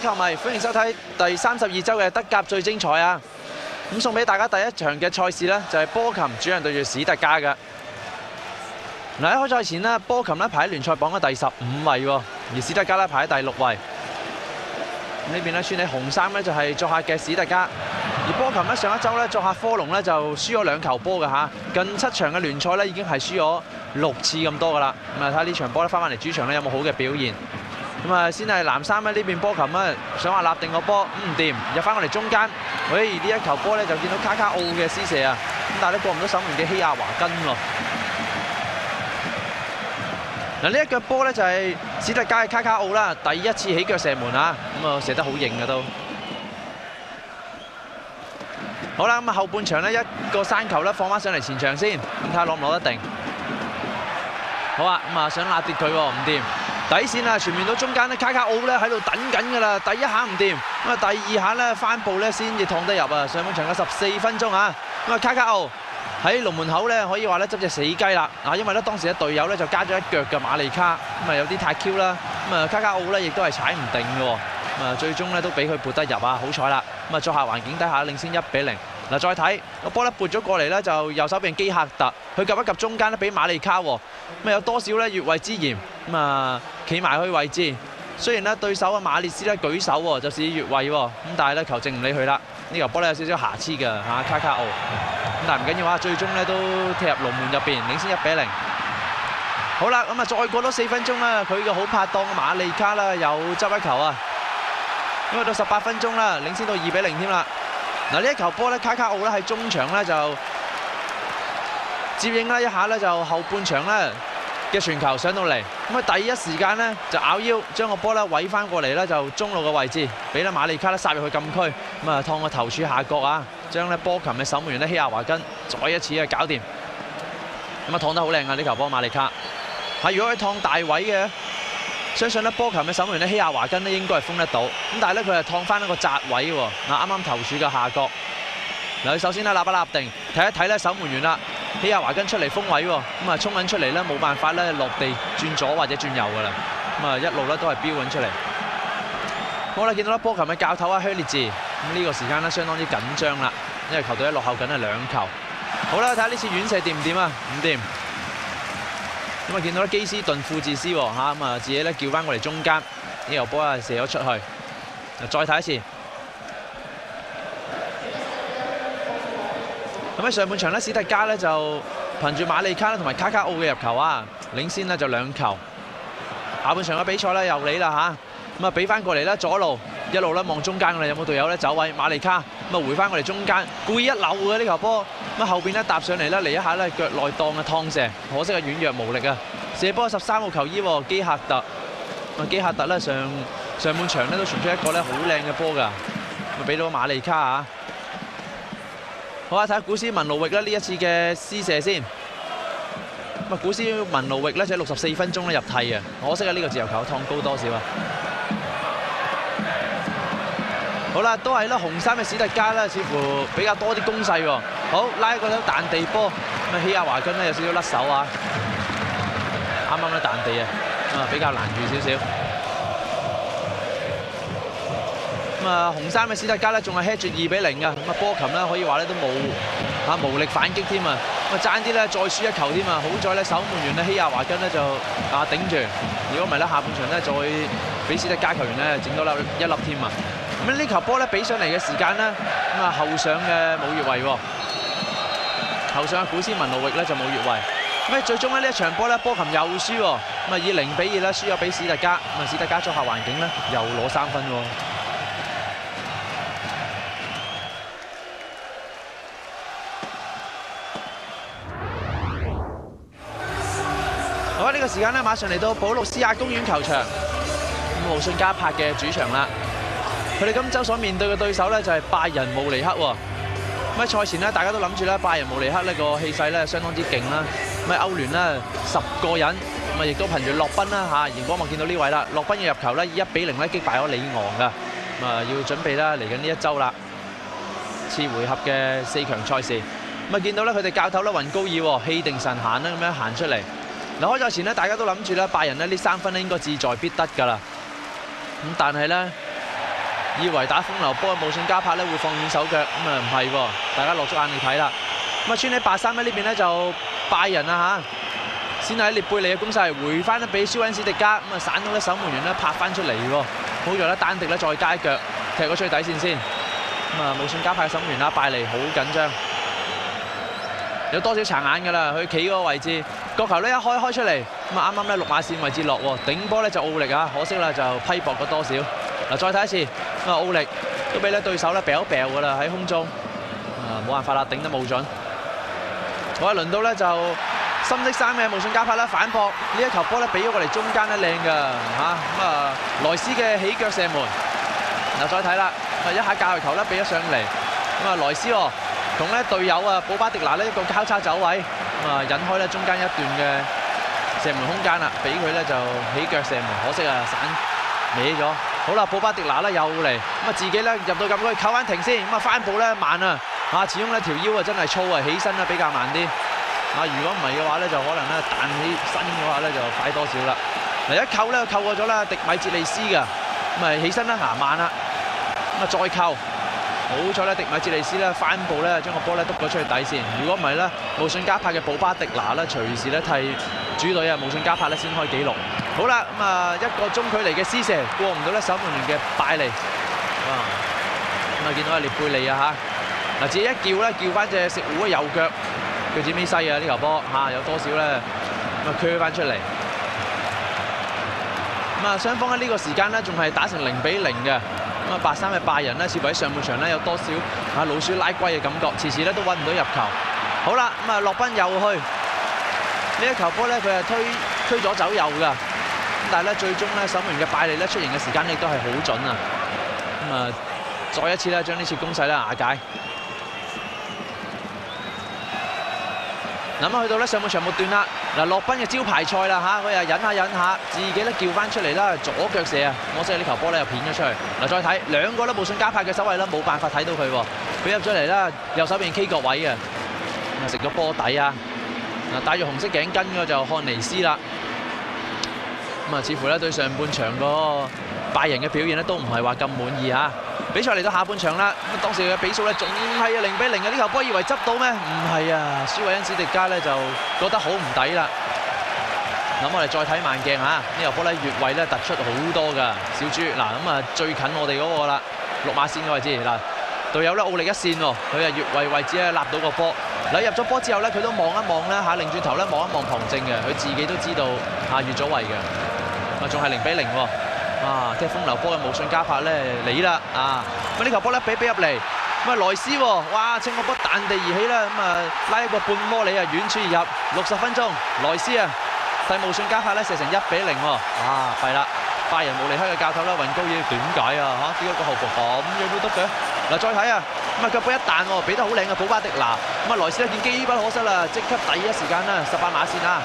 位球迷，歡迎收睇第32週嘅德甲最精彩啊！咁送俾大家第一場嘅賽事呢，就係波琴主場對住史特加嘅。嗱，喺開賽前呢，波琴呢排喺聯賽榜嘅第15位喎，而史特加呢排喺第6位。呢邊呢，穿起紅衫呢，就係作客嘅史特加，而波琴呢上一週呢作客科隆呢，就輸咗2球波嘅嚇，近7場嘅聯賽呢，已經係輸咗6次咁多噶啦。咁啊睇下呢場波呢翻返嚟主場呢，有冇好嘅表現。咁啊，先係藍衫呢邊波琴啊，想話立定個波唔掂，入翻我哋中間。喂，呢一球波呢，就見到卡卡奧嘅施射啊，咁但係咧過唔到守門嘅希亞華根喎。嗱，呢一腳波呢，就係史特加嘅卡卡奧啦，第一次起腳射門啊，咁啊射得好型嘅都。好啦，咁啊後半場呢，一個山球呢放翻上嚟前場先，咁睇下攞唔攞得定。好啊，咁啊想壓跌佢喎，唔掂。底線啊，傳面到中間咧，卡卡奧咧喺度等緊㗎啦。第一下唔掂，咁啊第二下咧翻步咧先至趟得入啊。上半場嘅14分鐘啊，咁啊卡卡奧喺龍門口咧可以話咧執隻死雞啦。啊，因為咧當時嘅隊友咧就加咗一腳嘅馬利卡，咁啊有啲太 Q 啦。咁啊卡卡奧咧亦都係踩唔定嘅喎。咁啊最終咧都俾佢撥得入啊，好彩啦。咁啊作客環境底下領先1-0。嗱，再睇個波咧撥咗過嚟咧，就右手邊基克特，佢夾一夾中間咧俾馬利卡喎，咁啊有多少咧越位之嫌，咁啊企埋去位置。雖然咧對手啊馬列斯咧舉手喎，就示意越位喎，咁但係咧球證唔理佢啦。呢球波咧有少少瑕疵嘅嚇卡卡奧，咁但係唔緊要啊，最終咧都踢入龍門入邊，領先1-0。好啦，咁啊再過多4分鐘啦，佢嘅好拍檔馬利卡啦又執一球啊，因為到18分鐘啦，領先到2-0添啦。嗱，呢一球波咧，卡卡奧咧喺中場咧就接應啦一下咧，就後半場咧嘅傳球上到嚟，咁啊第一時間咧就咬腰將個波咧位翻過嚟咧，就中路嘅位置，俾咧馬利卡咧殺入去禁區，咁啊燙個頭柱下角啊，將咧波琴嘅守門員咧希亞華根再一次嘅搞掂，咁啊燙得好靚啊呢球波馬利卡，係如果佢燙大位嘅。相信咧波琴嘅守門員咧希亞華根咧應該係封得到，咁但係咧佢係燙翻一個窄位喎，嗱啱啱頭柱嘅下角。嗱佢首先咧立一立定，睇一睇咧守門員啦，希亞華根出嚟封位喎，咁啊衝緊出嚟咧冇辦法咧落地轉左或者轉右㗎啦，咁啊一路咧都係飆緊出嚟。好啦，見到咧波琴嘅教頭啊靴列治，咁呢個時間咧相當之緊張啦，因為球隊咧落後緊係2球。好啦，睇下呢次遠射掂唔掂啊？唔掂。咁啊，見到咧基斯頓富治斯喎嚇，咁啊自己咧叫翻過嚟中間，呢球波啊射咗出去。再睇一次。咁喺上半場咧，史特加咧就憑住馬利卡同埋卡卡奧嘅入球啊，領先咧就2球。下半場嘅比賽咧又嚟啦嚇，咁啊俾翻過嚟咧左路一路咧望中間㗎啦，有冇隊友咧走位？馬利卡咁啊回翻過嚟中間，故意一漏嘅呢球波。咁後邊咧搭上嚟咧嚟一下咧腳內檔嘅趟射，可惜係軟弱無力啊！射波13號球衣喎，基克特。啊基克特咧上半場咧都傳出一個咧好靚嘅波㗎，咪俾到馬利卡啊！好啊，睇下古斯文路域咧呢一次嘅施射先。咁啊古斯文路域咧就喺64分鐘咧入替嘅，可惜啊呢個自由球燙高多少啊！好啦，都係啦，紅衫嘅史特加咧，似乎比較多啲攻勢喎。好，拉一個彈地波，咁啊希亞華根咧有少少甩手啊，啱啱咧彈地啊，比較難預少少。咁啊紅衫嘅史特加咧仲係 head 住2-0㗎，咁啊波琴咧可以話咧都冇無力反擊添啊，咁啊爭啲咧再輸1球添啊，好在咧守門員咧希亞華根咧就頂住，如果唔係咧下半場咧再俾史特加球員咧整多一粒添啊。咁呢球波咧比上嚟嘅時間咧，咁啊後上嘅冇越位喎，後上嘅古斯文路域咧就冇越位。咁最終咧呢一場波咧波琴又輸喎，咁啊以0-2咧輸咗俾史特加，咁啊史特加作客環境咧又攞3分喎。好啊！呢個時間咧馬上嚟到保魯斯亞公園球場，咁無信加柏嘅主場啦。佢哋今週所面對嘅對手咧就係拜仁慕尼黑喎。咁喺賽前咧，大家都諗住咧拜仁慕尼黑呢個氣勢咧相當之勁啦。咁喺歐聯咧10個人，咁啊亦都憑住洛賓啦嚇，熒光幕見到呢位啦，洛賓嘅入球咧以1-0咧擊敗咗里昂㗎。咁啊要準備啦嚟緊呢一週啦，次回合嘅4強賽事。咁啊見到咧佢哋教頭咧雲高爾氣定神閒啦咁樣行出嚟。嗱開賽前咧大家都諗住咧拜仁咧呢3分咧應該志在必得㗎啦。咁但係咧以為打風流波嘅慕遜加柏咧會放軟手腳，咁啊唔係喎，大家落足眼力睇啦。咁啊，穿喺8-3呢邊咧就拜仁啊嚇，先喺列貝利嘅攻勢回翻咧俾舒溫史迪加，咁啊散到咧守門員咧拍翻出嚟喎，好在咧丹迪咧再加一腳踢咗出去底線先。咁啊，慕遜加柏嘅守門員啦，拜利好緊張，有多少殘眼㗎啦？佢企嗰個位置，角球咧一開出嚟，咁啊啱啱咧6碼線位置落喎，頂波咧就奧力啊，可惜啦就批薄咗多少。嗱，再睇一次，咁啊奧力都俾咧對手咧掉㗎啦喺空中，啊冇辦法啦，頂得冇準。好啊，輪到咧就深色衫嘅慕遜加柏啦反撲，呢一球波咧俾咗過嚟中間咧靚㗎嚇，咁啊萊斯嘅起腳射門。嗱再睇啦，一下界球咧俾咗上嚟，咁啊萊斯同咧隊友啊保巴迪拿呢一個交叉走位，咁啊引開咧中間一段嘅射門空間啦，俾佢咧就起腳射門，可惜啊散歪咗。好啦，保巴迪拿咧又嚟，咁啊自己咧入到禁區扣翻停先，咁啊翻步咧慢啊，嚇始終咧條腰啊真係粗啊，起身咧比較慢啲。啊如果唔係嘅話咧，就可能咧彈起身嘅話咧就快多少啦。嗱一扣咧扣過咗啦迪米哲利斯㗎，咁啊起身啦行慢啦，咁啊再扣。好彩咧，迪米哲利斯咧翻步咧將個波咧篤咗出去底線。如果唔係咧，慕遜加柏嘅保巴迪拿咧隨時咧替主隊啊慕遜加柏咧先開紀錄。好啦，咁啊一個中距離嘅施射過唔到咧守門員嘅拜利，咁啊見到阿列貝利啊嚇，嗱自己一叫咧叫翻隻食糊嘅右腳，腳趾尾西啊呢球波嚇有多少咧咁啊鋸翻出嚟。咁啊雙方喺呢個時間咧仲係打成0-0嘅。咁啊8-3嘅拜仁呢，似乎喺上半場咧有多少啊老鼠拉龜嘅感覺，遲遲咧都揾唔到入球。好啦，咁啊洛賓又去呢一球波咧，佢係推咗走右㗎，咁但係咧最終咧守門員嘅拜利咧出現嘅時間亦都係好準啊！咁啊再一次咧將呢次攻勢咧瓦解。咁啊去到咧上半場末段啦，嗱洛賓嘅招牌菜啦嚇，佢又忍下，自己咧叫翻出嚟啦，左腳射啊！可惜呢球波咧又片咗出去。嗱再睇兩個咧慕遜加柏嘅守衞啦，冇辦法睇到佢喎，佢入咗嚟啦，右手邊 K 角位嘅，咁啊食咗波底啊！嗱戴住紅色頸巾嘅就漢尼斯啦，咁啊似乎咧對上半場個拜仁嘅表現咧都唔係話咁滿意嚇。比賽嚟到下半場啦，咁當時嘅比數咧仲係0-0嘅，呢球波以為執到咩？唔係啊，舒維恩史迪加咧就覺得好唔抵啦。咁我哋再睇慢鏡嚇，呢球波咧越位咧突出好多㗎，小豬嗱咁啊最近我哋嗰個啦6碼線嘅位置嗱，隊友咧奧力一線喎，佢係越位位置咧立到個波，嗱入咗波之後咧佢都望一望咧嚇，擰轉頭咧望一望旁證嘅，佢自己都知道嚇越咗位嘅，啊仲係0-0喎。啊！踢風流波嘅慕遜加柏咧嚟啦啊！咁呢球波咧俾入嚟，咁啊萊斯喎，哇！趁個波彈地而起啦，咁啊拉一個半摩里啊遠處而入，60分鐘，萊斯啊替慕遜加柏咧射成1-0喎，啊弊啦！拜仁慕尼黑嘅教頭啦，雲高爾點解啊嚇？點解個後防咁樣都得嘅？嗱再睇啊，咁啊腳波一彈喎，俾得好靚嘅保巴迪拿，咁啊萊斯咧見機不可失啦，即刻第一時間啦18碼線啊，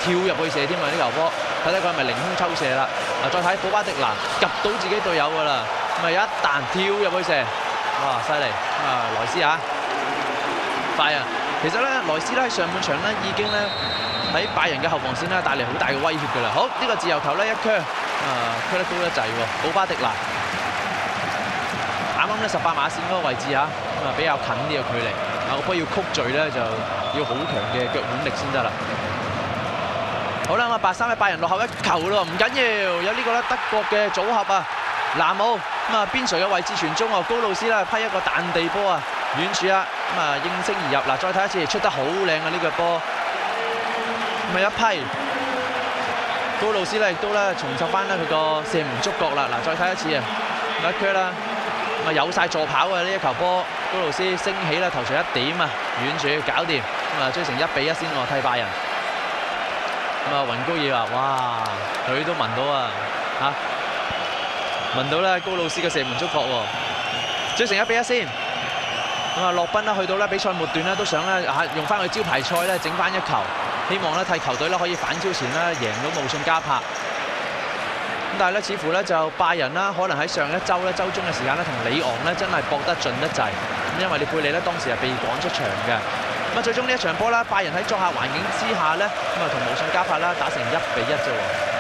跳入去射添啊呢球波，睇睇佢係咪凌空抽射啦？嗱再睇保巴迪拿及到自己隊友㗎啦，咁啊一彈跳入去射，哇犀利！咁啊萊斯啊快啊！其實咧萊斯咧喺上半場咧已經咧喺拜仁嘅後防線咧帶嚟好大嘅威脅㗎啦。好呢個自由球咧一槍。推得高得滯喎，保巴迪拿啱啱咧18碼線嗰個位置啊，咁啊比較近啲嘅距離，個波要曲序咧就要好強嘅腳腕力先得啦。好啦，咁啊8-3嘅拜仁落後1球咯，唔緊要，有呢個咧德國嘅組合啊，南姆咁啊邊陲嘅位置傳中喎，高路斯啦批一個彈地波啊，遠處啊咁啊應聲而入。嗱再睇一次，出得好靚啊呢個波，咁啊一批。高路斯咧亦都咧重拾翻咧佢個射門觸覺啦！嗱，再睇一次啊，一腳啦，咁啊有晒助跑嘅呢一球波，高路斯升起啦，頭槌1點啊，遠處搞掂，咁啊追成1-1先喎，替拜仁。咁啊雲高爾話：哇，佢都聞到啊聞到咧高路斯嘅射門觸覺喎，追成1-1先。咁啊洛賓啦，去到咧比賽末段咧都想咧用翻佢招牌菜咧整翻1球。希望咧替球隊咧可以反超前啦，贏到慕遜加柏。咁但係咧，似乎咧就拜仁啦，可能喺上一週咧週中嘅時間咧，同里昂咧真係搏得盡得滯。咁因為列貝利咧當時係被趕出場嘅。咁啊，最終呢一場波啦，拜仁喺作客環境之下咧，咁啊同慕遜加柏啦打成1-1啫喎。